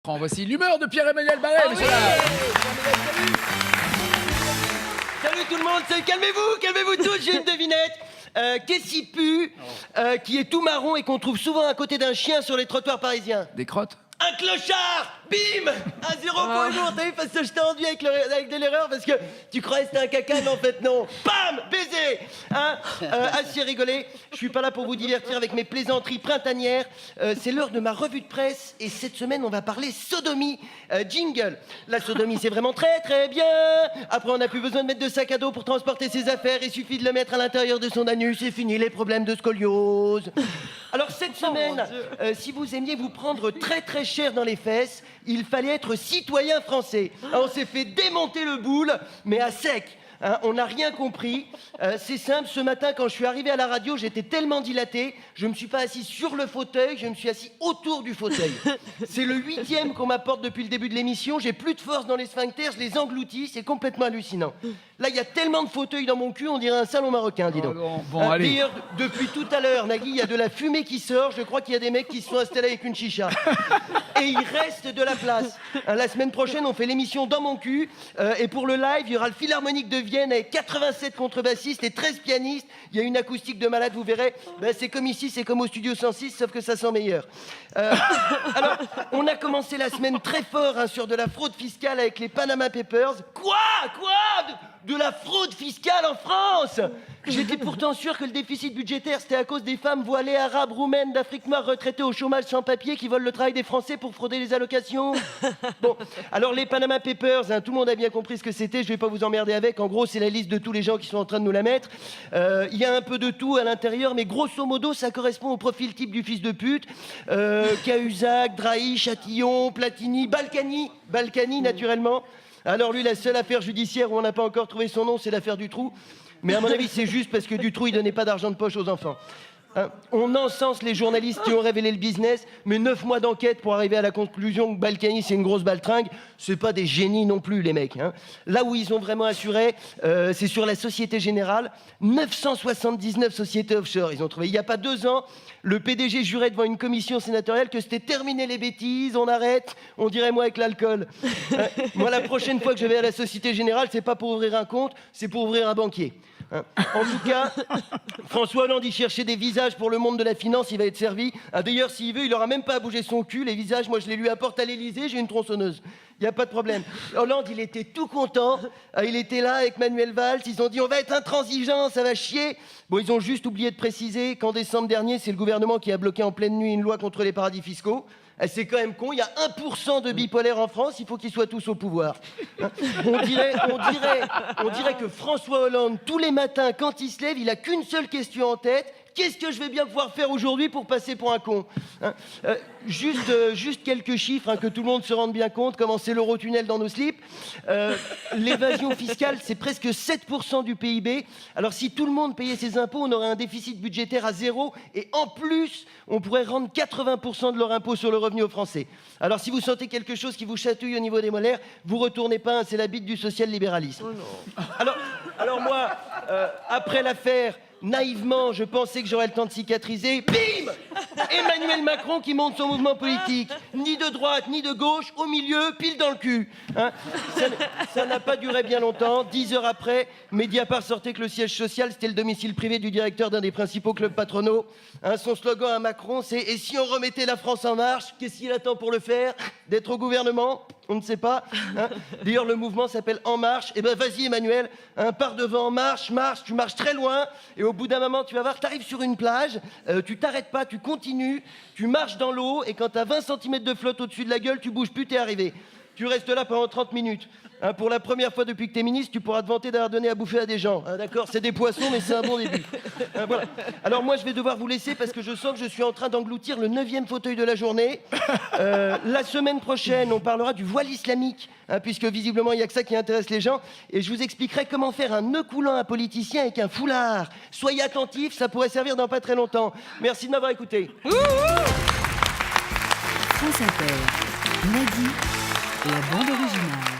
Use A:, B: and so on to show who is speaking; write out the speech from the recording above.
A: Voici l'humeur de Pierre-Emmanuel Barré, messieurs, dames.
B: Salut tout le monde, calmez-vous tous, j'ai une devinette. Qu'est-ce qui pue, qui est tout marron et qu'on trouve souvent à côté d'un chien sur les trottoirs parisiens?
A: Des crottes.
B: Un clochard! Bim! 1-0 pour Humour, t'as vu, parce que je t'ai enduit avec de l'erreur, parce que tu croyais que c'était un caca, mais en fait non. Bam! Baiser! Hein? Assez rigolé, je suis pas là pour vous divertir avec mes plaisanteries printanières. C'est l'heure de ma revue de presse, et cette semaine, on va parler sodomie. Jingle. La sodomie, c'est vraiment très très bien. Après, on n'a plus besoin de mettre de sac à dos pour transporter ses affaires, il suffit de le mettre à l'intérieur de son anus, c'est fini les problèmes de scoliose. Alors cette semaine, si vous aimiez vous prendre très très cher dans les fesses, il fallait être citoyen français. On s'est fait démonter le boule, mais à sec. Hein, on n'a rien compris. C'est simple, ce matin, quand je suis arrivé à la radio, j'étais tellement dilaté, je ne me suis pas assis sur le fauteuil, je me suis assis autour du fauteuil. C'est le 8e qu'on m'apporte depuis le début de l'émission, j'ai plus de force dans les sphincters, je les engloutis, c'est complètement hallucinant. Là, il y a tellement de fauteuils dans mon cul, on dirait un salon marocain, dis donc.
A: Bon, allez.
B: D'ailleurs, depuis tout à l'heure, Nagui, il y a de la fumée qui sort, je crois qu'il y a des mecs qui se sont installés avec une chicha. Et il reste de la place. Hein, la semaine prochaine, on fait l'émission dans mon cul, et pour le live, il y aura le Philharmonique de Vienne avec 87 contrebassistes et 13 pianistes. Il y a une acoustique de malade, vous verrez. Ben, c'est comme ici, c'est comme au Studio 106, sauf que ça sent meilleur. Alors, on a commencé la semaine très fort hein, sur de la fraude fiscale avec les Panama Papers. Quoi de la fraude fiscale en France? J'étais pourtant sûr que le déficit budgétaire, c'était à cause des femmes voilées arabes, roumaines, d'Afrique noire, retraitées au chômage sans papier qui volent le travail des Français pour frauder les allocations. Bon, alors les Panama Papers, hein, tout le monde a bien compris ce que c'était, je vais pas vous emmerder avec. En gros, c'est la liste de tous les gens qui sont en train de nous la mettre. Il y a un peu de tout à l'intérieur, mais grosso modo, ça correspond au profil type du fils de pute. Cahuzac, Drahi, Chatillon, Platini, Balkany naturellement. Alors lui, la seule affaire judiciaire où on n'a pas encore trouvé son nom, c'est l'affaire Dutroux. Mais à mon avis, c'est juste parce que Dutroux, il donnait pas d'argent de poche aux enfants. Hein, on encense les journalistes qui ont révélé le business, mais 9 mois d'enquête pour arriver à la conclusion que Balkany, c'est une grosse baltringue. C'est pas des génies non plus, les mecs. Hein. Là où ils ont vraiment assuré, c'est sur la Société Générale. 979 sociétés offshore, ils ont trouvé. Il n'y a pas 2 ans, le PDG jurait devant une commission sénatoriale que c'était terminé les bêtises, on arrête, on dirait moi avec l'alcool. Moi, la prochaine fois que je vais à la Société Générale, c'est pas pour ouvrir un compte, c'est pour ouvrir un banquier. Hein. En tout cas, François Hollande, il cherchait des visages pour le monde de la finance, il va être servi. Ah, d'ailleurs, s'il veut, il n'aura même pas à bouger son cul. Les visages, moi, je les lui apporte à l'Élysée, j'ai une tronçonneuse. Il n'y a pas de problème. Hollande, il était tout content. Il était là avec Manuel Valls. Ils ont dit, on va être intransigeants, ça va chier. Bon, ils ont juste oublié de préciser qu'en décembre dernier, c'est le gouvernement qui a bloqué en pleine nuit une loi contre les paradis fiscaux. C'est quand même con, il y a 1% de bipolaires en France, il faut qu'ils soient tous au pouvoir. Hein, on dirait que François Hollande, tous les matins, quand il se lève, il a qu'une seule question en tête. Qu'est-ce que je vais bien pouvoir faire aujourd'hui pour passer pour un con? Hein, juste quelques chiffres, hein, que tout le monde se rende bien compte, comment c'est l'Eurotunnel dans nos slips. L'évasion fiscale, c'est presque 7% du PIB. Alors si tout le monde payait ses impôts, on aurait un déficit budgétaire à 0. Et en plus, on pourrait rendre 80% de leur impôt sur le revenu aux Français. Alors si vous sentez quelque chose qui vous chatouille au niveau des molaires, vous retournez pas, hein, c'est la bite du social-libéralisme. Oh non. Alors moi, après l'affaire, naïvement, je pensais que j'aurais le temps de cicatriser. Bim! Emmanuel Macron qui monte son mouvement politique. Ni de droite, ni de gauche, au milieu, pile dans le cul. Hein, ça n'a pas duré bien longtemps. 10 heures après, Mediapart sortait que le siège social, c'était le domicile privé du directeur d'un des principaux clubs patronaux. Hein, son slogan à Macron, c'est « Et si on remettait la France en marche, qu'est-ce qu'il attend pour le faire? D'être au gouvernement ?» On ne sait pas. Hein. D'ailleurs, le mouvement s'appelle En Marche. Eh ben, vas-y, Emmanuel, hein, pars devant, marche, tu marches très loin. Et au bout d'un moment, tu vas voir, tu arrives sur une plage, tu t'arrêtes pas, tu continues, tu marches dans l'eau, et quand tu as 20 cm de flotte au-dessus de la gueule, tu bouges plus, t'es arrivé. Tu restes là pendant 30 minutes. Hein, pour la première fois depuis que tu es ministre, tu pourras te vanter d'avoir donné à bouffer à des gens. Hein, d'accord, c'est des poissons, mais c'est un bon début. Hein, voilà. Alors moi, je vais devoir vous laisser parce que je sens que je suis en train d'engloutir le 9e fauteuil de la journée. La semaine prochaine, on parlera du voile islamique, hein, puisque visiblement, il n'y a que ça qui intéresse les gens. Et je vous expliquerai comment faire un nœud coulant à un politicien avec un foulard. Soyez attentifs, ça pourrait servir dans pas très longtemps. Merci de m'avoir écouté.
C: France Inter, Nagui et la bande originale.